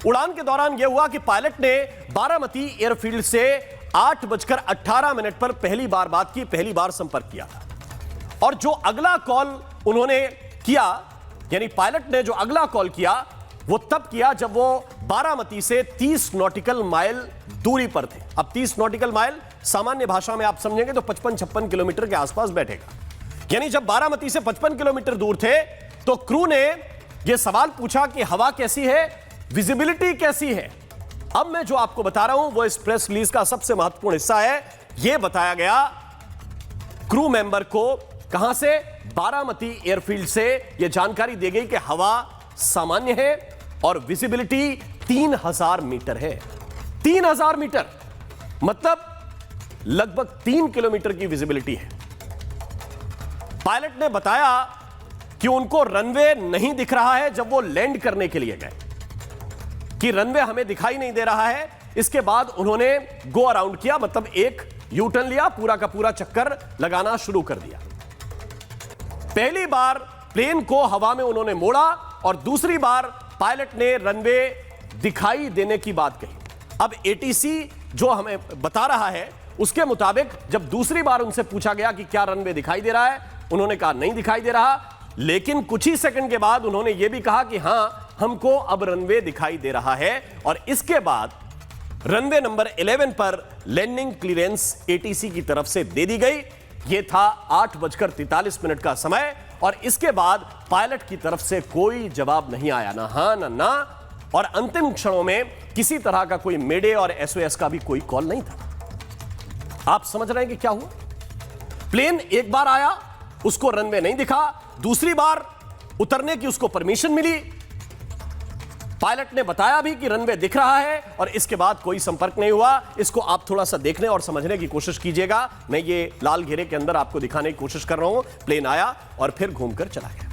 उड़ान के दौरान यह हुआ कि पायलट ने बारामती एयरफील्ड से 8:18 पर पहली बार बात की, पहली बार संपर्क किया था। और जो अगला कॉल उन्होंने किया, यानी पायलट ने जो अगला कॉल किया वो तब किया जब वो बारामती से 30 नॉटिकल माइल दूरी पर थे। अब 30 नॉटिकल माइल सामान्य भाषा में आप समझेंगे तो 55-56 किलोमीटर के आसपास बैठेगा। यानी जब बारामती से 55 किलोमीटर दूर थे तो क्रू ने यह सवाल पूछा कि हवा कैसी है, विजिबिलिटी कैसी है। अब मैं जो आपको बता रहा हूं वो इस प्रेस रिलीज का सबसे महत्वपूर्ण हिस्सा है। यह बताया गया क्रू मेंबर को, कहां से, बारामती एयरफील्ड से यह जानकारी दी गई कि हवा सामान्य है और विजिबिलिटी 3000 मीटर है। 3000 मीटर मतलब लगभग 3 किलोमीटर की विजिबिलिटी है। पायलट ने बताया कि उनको रनवे नहीं दिख रहा है जब वो लैंड करने के लिए गए, कि रनवे हमें दिखाई नहीं दे रहा है। इसके बाद उन्होंने गो अराउंड किया, मतलब एक यू टर्न लिया, पूरा का पूरा चक्कर लगाना शुरू कर दिया। पहली बार प्लेन को हवा में उन्होंने मोड़ा और दूसरी बार पायलट ने रनवे दिखाई देने की बात कही। अब एटीसी जो हमें बता रहा है उसके मुताबिक जब दूसरी बार उनसे पूछा गया कि क्या रनवे दिखाई दे रहा है, उन्होंने कहा नहीं दिखाई दे रहा। लेकिन कुछ ही सेकंड के बाद उन्होंने यह भी कहा कि हां, हमको अब रनवे दिखाई दे रहा है। और इसके बाद रनवे नंबर 11 पर लैंडिंग क्लीयरेंस एटीसी की तरफ से दे दी गई। यह था 8:43 का समय और इसके बाद पायलट की तरफ से कोई जवाब नहीं आया, ना हां ना ना। और अंतिम क्षणों में किसी तरह का कोई मेडे और एसओएस का भी कोई कॉल नहीं था। आप समझ रहे हैं कि क्या हुआ? प्लेन एक बार आया, उसको रनवे नहीं दिखा, दूसरी बार उतरने की उसको परमिशन मिली, पायलट ने बताया भी कि रनवे दिख रहा है और इसके बाद कोई संपर्क नहीं हुआ। इसको आप थोड़ा सा देखने और समझने की कोशिश कीजिएगा। मैं ये लाल घेरे के अंदर आपको दिखाने की कोशिश कर रहा हूं। प्लेन आया और फिर घूमकर चला गया।